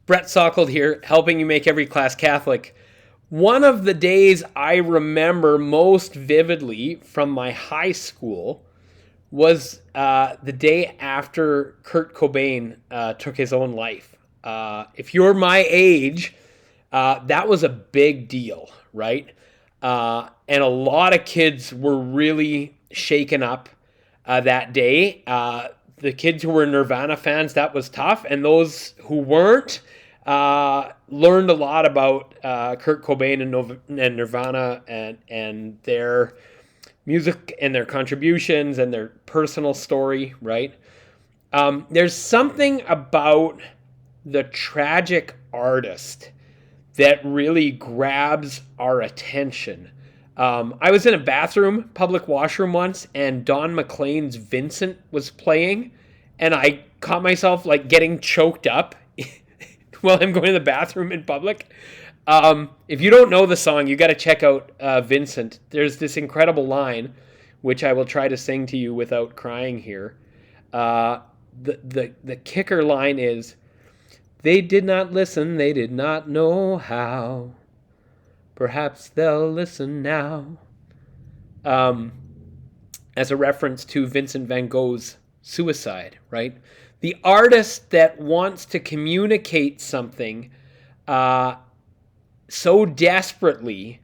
Brett Sockled here, helping you make every class Catholic. One of the days I remember most vividly from my high school was the day after Kurt Cobain took his own life. If you're my age, that was a big deal, right? And a lot of kids were really shaken up that day. The kids who were Nirvana fans, that was tough. And those who weren't learned a lot about Kurt Cobain and Nirvana and their music and their contributions and their personal story, right? There's something about the tragic artist that really grabs our attention. I was in a bathroom, public washroom once, and Don McLean's Vincent was playing, and I caught myself like getting choked up while I'm going to the bathroom in public. If you don't know the song, you got to check out Vincent. There's this incredible line, which I will try to sing to you without crying here. The kicker line is, "They did not listen, they did not know how. Perhaps they'll listen now." As a reference to Vincent van Gogh's suicide, right? The artist that wants to communicate something so desperately,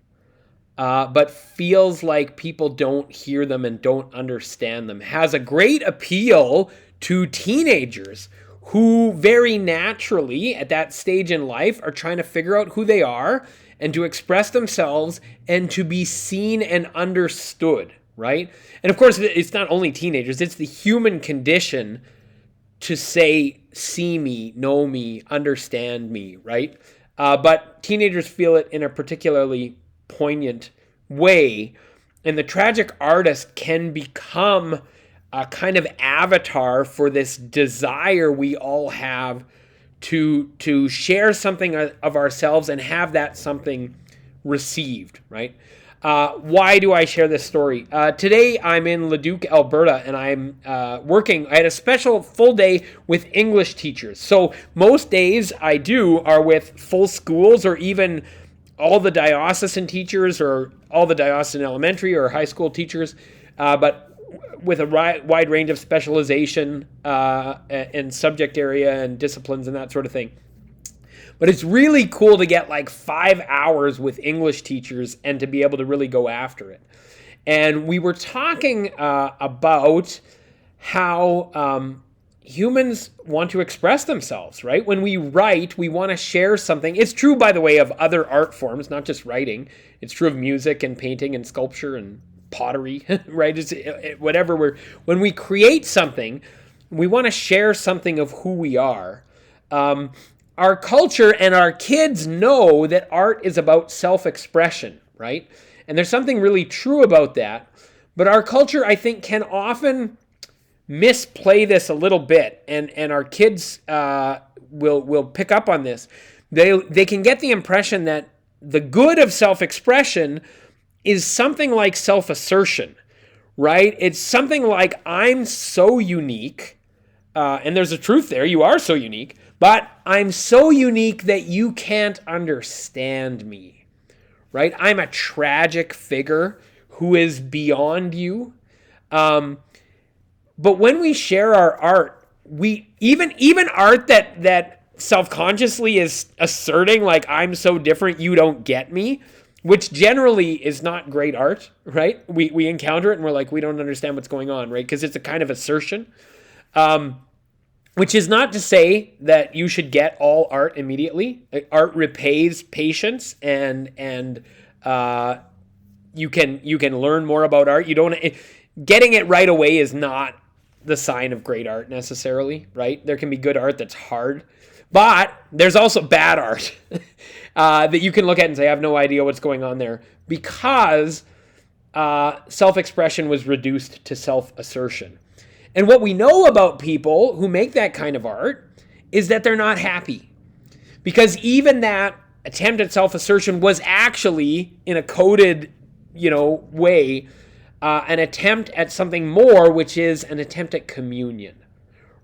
but feels like people don't hear them and don't understand them, has a great appeal to teenagers who very naturally at that stage in life are trying to figure out who they are and to express themselves and to be seen and understood, right? And of course, it's not only teenagers, it's the human condition to say, see me, know me, understand me, right? But teenagers feel it in a particularly poignant way. And the tragic artist can become a kind of avatar for this desire we all have to share something of ourselves and have that something received, right? Why do I share this story? Today I'm in Leduc, Alberta, and I'm working. I had a special full day with English teachers. So most days I do are with full schools or even all the diocesan teachers or all the diocesan elementary or high school teachers, but with a wide range of specialization and subject area and disciplines and that sort of thing. But it's really cool to get like 5 hours with English teachers and to be able to really go after it. And we were talking about how humans want to express themselves, right? When we write, we want to share something. It's true, by the way, of other art forms, not just writing. It's true of music and painting and sculpture and pottery, right? When we create something, we want to share something of who we are. Our culture and our kids know that art is about self-expression, right? And there's something really true about that. But our culture, I think, can often misplay this a little bit, and our kids will pick up on this. They can get the impression that the good of self-expression is something like self-assertion, right? It's something like, I'm so unique, and there's a truth there, you are so unique, but I'm so unique that you can't understand me, right? I'm a tragic figure who is beyond you. But when we share our art, we even art that self-consciously is asserting like, I'm so different, you don't get me, which generally is not great art, right? We encounter it and we're like, we don't understand what's going on, right? Because it's a kind of assertion. Which is not to say that you should get all art immediately. Art repays patience, and you can learn more about art. Getting it right away is not the sign of great art necessarily, right? There can be good art that's hard, but there's also bad art that you can look at and say, I have no idea what's going on there, because self-expression was reduced to self-assertion. And what we know about people who make that kind of art is that they're not happy. Because even that attempt at self-assertion was actually, in a coded, way, an attempt at something more, which is an attempt at communion,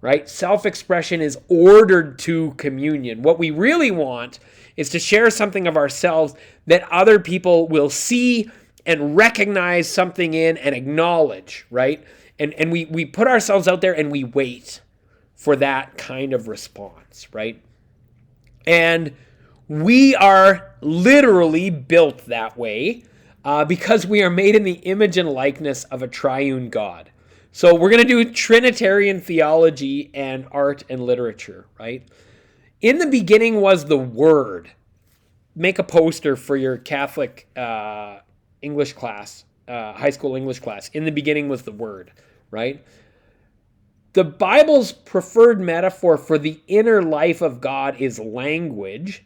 right? Self-expression is ordered to communion. What we really want is to share something of ourselves that other people will see and recognize something in and acknowledge, right? And we put ourselves out there and we wait for that kind of response, right? And we are literally built that way because we are made in the image and likeness of a triune God. So we're going to do Trinitarian theology and art and literature, right? In the beginning was the Word. Make a poster for your Catholic English class, high school English class. In the beginning was the Word, right? The Bible's preferred metaphor for the inner life of God is language,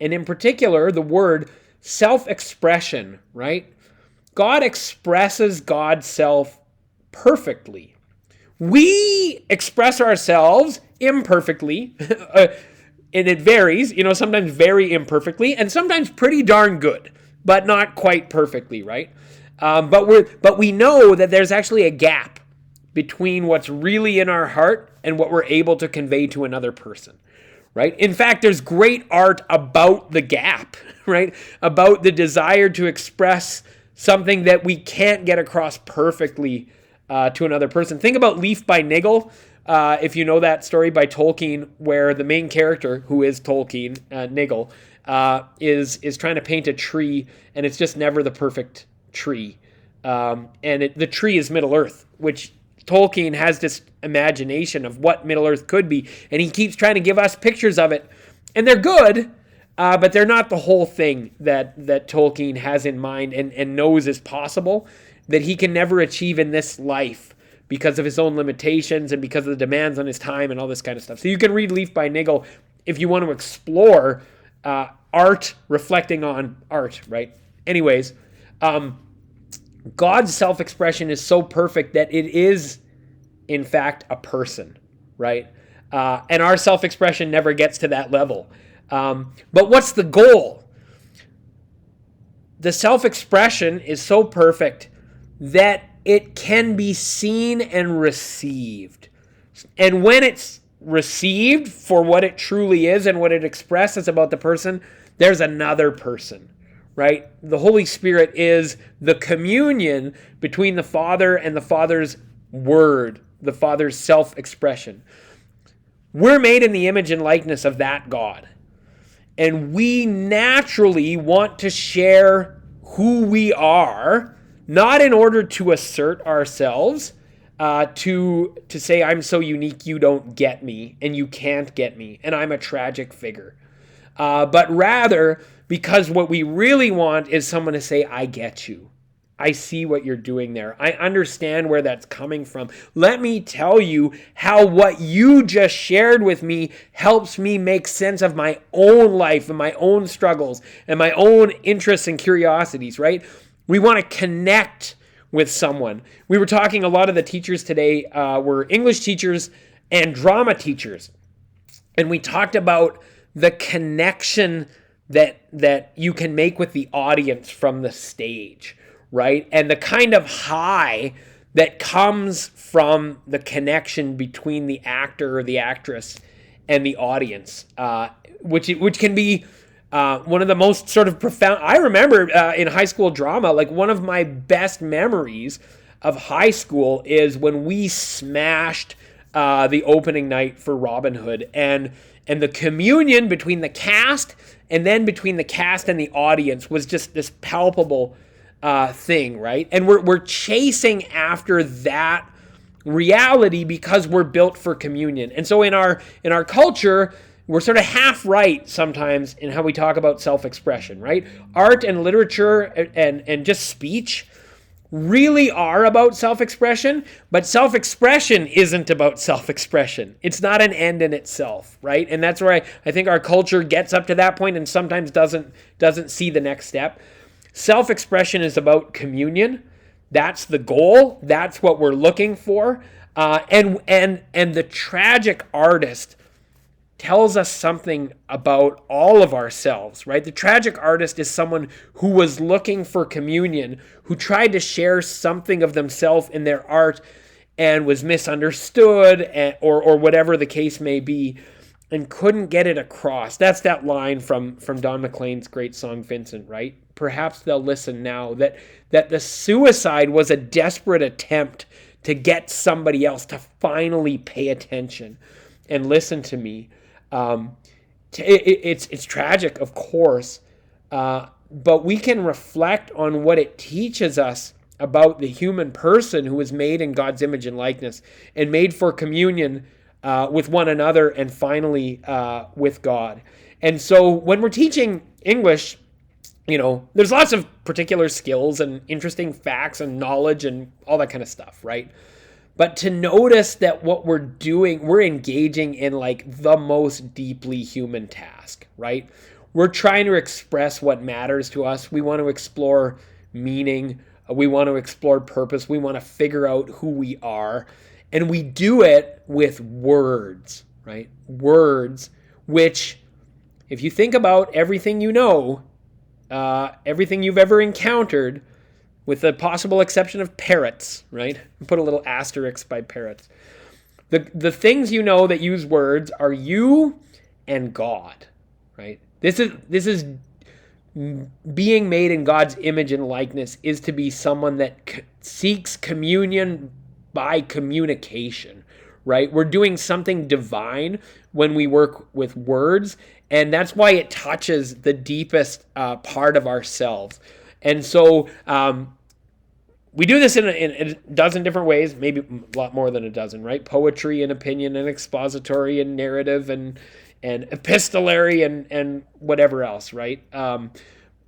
and in particular, the word self-expression, right? God expresses God's self perfectly. We express ourselves imperfectly, and it varies, sometimes very imperfectly, and sometimes pretty darn good, but not quite perfectly, right? But we know that there's actually a gap between what's really in our heart and what we're able to convey to another person, right? In fact, there's great art about the gap, right? About the desire to express something that we can't get across perfectly to another person. Think about Leaf by Niggle, if you know that story by Tolkien, where the main character, who is Tolkien, Niggle, is trying to paint a tree, and it's just never the perfect tree. The tree is Middle Earth, which Tolkien has this imagination of what Middle Earth could be, and he keeps trying to give us pictures of it. And they're good, but they're not the whole thing that Tolkien has in mind and knows is possible, that he can never achieve in this life because of his own limitations and because of the demands on his time and all this kind of stuff. So you can read Leaf by Niggle if you want to explore art reflecting on art, right? Anyways, God's self-expression is so perfect that it is, in fact, a person, right? And our self-expression never gets to that level. But what's the goal? The self-expression is so perfect that it can be seen and received. And when it's received for what it truly is and what it expresses about the person, there's another person. Right? The Holy Spirit is the communion between the Father and the Father's word, the Father's self-expression. We're made in the image and likeness of that God. And we naturally want to share who we are, not in order to assert ourselves, to say, I'm so unique, you don't get me, and you can't get me, and I'm a tragic figure. But rather, because what we really want is someone to say, I get you. I see what you're doing there. I understand where that's coming from. Let me tell you how what you just shared with me helps me make sense of my own life and my own struggles and my own interests and curiosities, right? We want to connect with someone. We were talking, a lot of the teachers today were English teachers and drama teachers. And we talked about the connection that you can make with the audience from the stage, right? And the kind of high that comes from the connection between the actor or the actress and the audience, which can be one of the most sort of profound. I remember in high school drama, like one of my best memories of high school is when we smashed the opening night for Robin Hood, and the communion between the cast and then between the cast and the audience was just this palpable thing, right? And we're chasing after that reality because we're built for communion. And so in our culture, we're sort of half right sometimes in how we talk about self-expression, right? Art and literature and just speech really are about self-expression, but self-expression isn't about self-expression. It's not an end in itself, right? And that's where I think our culture gets up to that point and sometimes doesn't see the next step. Self-expression is about communion. That's the goal. That's what we're looking for. And the tragic artist tells us something about all of ourselves, right? The tragic artist is someone who was looking for communion, who tried to share something of themselves in their art, and was misunderstood, or whatever the case may be, and couldn't get it across. That's that line from Don McLean's great song Vincent, right? Perhaps they'll listen now. That the suicide was a desperate attempt to get somebody else to finally pay attention and listen to me. It's tragic, of course, but we can reflect on what it teaches us about the human person who was made in God's image and likeness and made for communion with one another and finally with God. And so when we're teaching English, there's lots of particular skills and interesting facts and knowledge and all that kind of stuff, right? But to notice that what we're doing, we're engaging in like the most deeply human task, right? We're trying to express what matters to us. We want to explore meaning. We want to explore purpose. We want to figure out who we are. And we do it with words, right? Words, which, if you think about everything you know, everything you've ever encountered, with the possible exception of parrots, right? Put a little asterisk by parrots. The things you know that use words are you and God, right? This is being made in God's image and likeness, is to be someone that seeks communion by communication, right? We're doing something divine when we work with words, and that's why it touches the deepest part of ourselves. And so we do this in a dozen different ways, maybe a lot more than a dozen, right? Poetry and opinion and expository and narrative and epistolary and whatever else, right?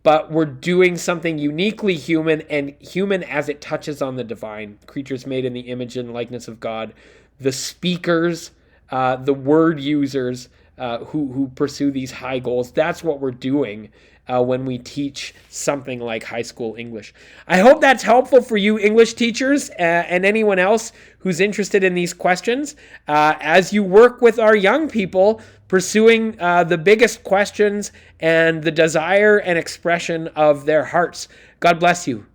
But we're doing something uniquely human, and human as it touches on the divine. Creatures made in the image and likeness of God. The speakers, the word users who pursue these high goals. That's what we're doing when we teach something like high school English. I hope that's helpful for you English teachers and anyone else who's interested in these questions as you work with our young people pursuing the biggest questions and the desire and expression of their hearts. God bless you.